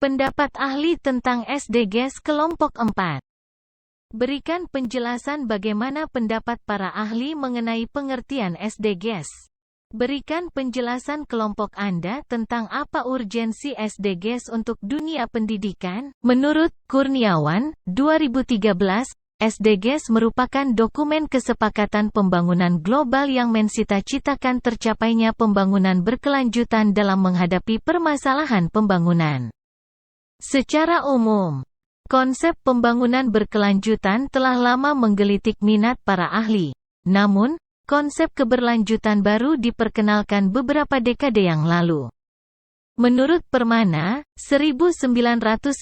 Pendapat ahli tentang SDGs kelompok 4. Berikan penjelasan bagaimana pendapat para ahli mengenai pengertian SDGs. Berikan penjelasan kelompok Anda tentang apa urgensi SDGs untuk dunia pendidikan. Menurut Kurniawan, 2013, SDGs merupakan dokumen kesepakatan pembangunan global yang mencita-citakan tercapainya pembangunan berkelanjutan dalam menghadapi permasalahan pembangunan. Secara umum, konsep pembangunan berkelanjutan telah lama menggelitik minat para ahli. Namun, konsep keberlanjutan baru diperkenalkan beberapa dekade yang lalu. Menurut Permana, 1996,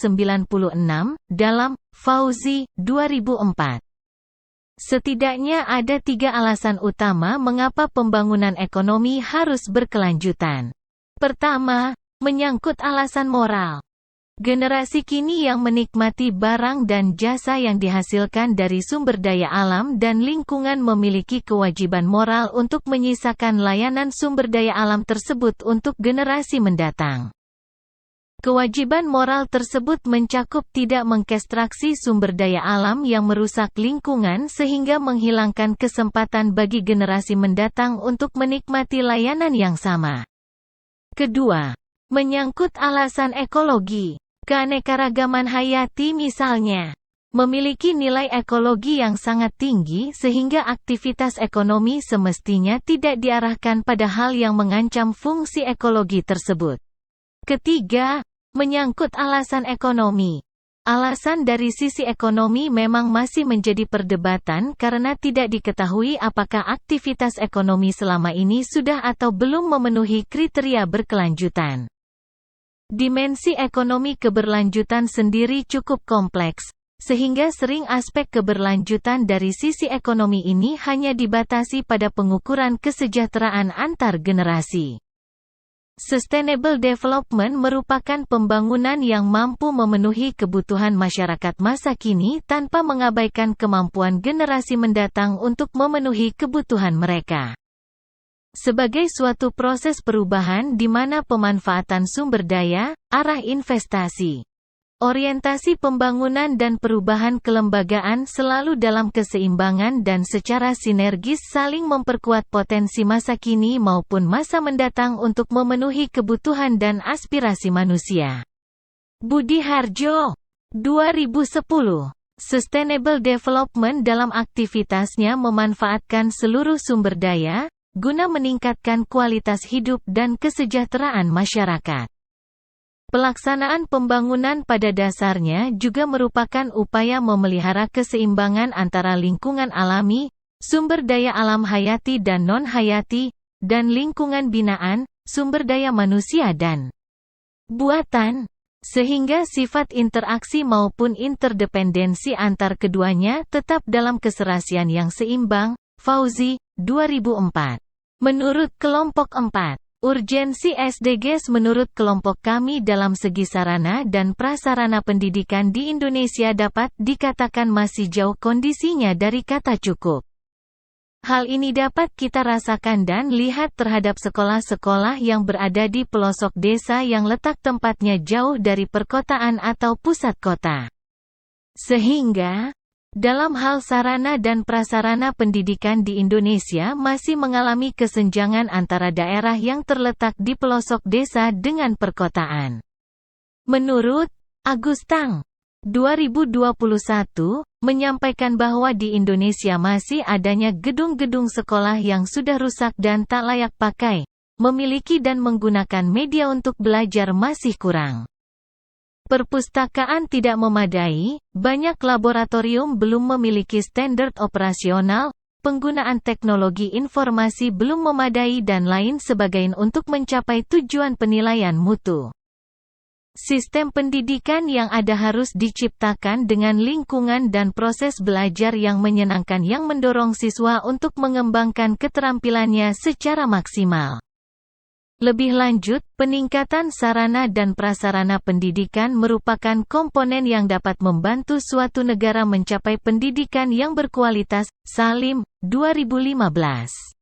dalam Fauzi, 2004. Setidaknya ada 3 alasan utama mengapa pembangunan ekonomi harus berkelanjutan. Pertama, menyangkut alasan moral. Generasi kini yang menikmati barang dan jasa yang dihasilkan dari sumber daya alam dan lingkungan memiliki kewajiban moral untuk menyisakan layanan sumber daya alam tersebut untuk generasi mendatang. Kewajiban moral tersebut mencakup tidak mengekstraksi sumber daya alam yang merusak lingkungan sehingga menghilangkan kesempatan bagi generasi mendatang untuk menikmati layanan yang sama. Kedua, menyangkut alasan ekologi. Keanekaragaman hayati misalnya, memiliki nilai ekologi yang sangat tinggi sehingga aktivitas ekonomi semestinya tidak diarahkan pada hal yang mengancam fungsi ekologi tersebut. Ketiga, menyangkut alasan ekonomi. Alasan dari sisi ekonomi memang masih menjadi perdebatan karena tidak diketahui apakah aktivitas ekonomi selama ini sudah atau belum memenuhi kriteria berkelanjutan. Dimensi ekonomi keberlanjutan sendiri cukup kompleks, sehingga sering aspek keberlanjutan dari sisi ekonomi ini hanya dibatasi pada pengukuran kesejahteraan antar generasi. Sustainable development merupakan pembangunan yang mampu memenuhi kebutuhan masyarakat masa kini tanpa mengabaikan kemampuan generasi mendatang untuk memenuhi kebutuhan mereka. Sebagai suatu proses perubahan di mana pemanfaatan sumber daya, arah investasi, orientasi pembangunan dan perubahan kelembagaan selalu dalam keseimbangan dan secara sinergis saling memperkuat potensi masa kini maupun masa mendatang untuk memenuhi kebutuhan dan aspirasi manusia. Budi Harjo, 2010. Sustainable Development dalam aktivitasnya memanfaatkan seluruh sumber daya, guna meningkatkan kualitas hidup dan kesejahteraan masyarakat. Pelaksanaan pembangunan pada dasarnya juga merupakan upaya memelihara keseimbangan antara lingkungan alami, sumber daya alam hayati dan non-hayati, dan lingkungan binaan, sumber daya manusia dan buatan, sehingga sifat interaksi maupun interdependensi antar keduanya tetap dalam keserasian yang seimbang. Fauzi, 2004. Menurut kelompok 4, urgensi SDGs menurut kelompok kami dalam segi sarana dan prasarana pendidikan di Indonesia dapat dikatakan masih jauh kondisinya dari kata cukup. Hal ini dapat kita rasakan dan lihat terhadap sekolah-sekolah yang berada di pelosok desa yang letak tempatnya jauh dari perkotaan atau pusat kota. Sehingga, dalam hal sarana dan prasarana pendidikan di Indonesia masih mengalami kesenjangan antara daerah yang terletak di pelosok desa dengan perkotaan. Menurut Agustang, 2021, menyampaikan bahwa di Indonesia masih adanya gedung-gedung sekolah yang sudah rusak dan tak layak pakai, memiliki dan menggunakan media untuk belajar masih kurang. Perpustakaan tidak memadai, banyak laboratorium belum memiliki standar operasional, penggunaan teknologi informasi belum memadai dan lain sebagainya untuk mencapai tujuan penilaian mutu. Sistem pendidikan yang ada harus diciptakan dengan lingkungan dan proses belajar yang menyenangkan yang mendorong siswa untuk mengembangkan keterampilannya secara maksimal. Lebih lanjut, peningkatan sarana dan prasarana pendidikan merupakan komponen yang dapat membantu suatu negara mencapai pendidikan yang berkualitas. Salim, 2015.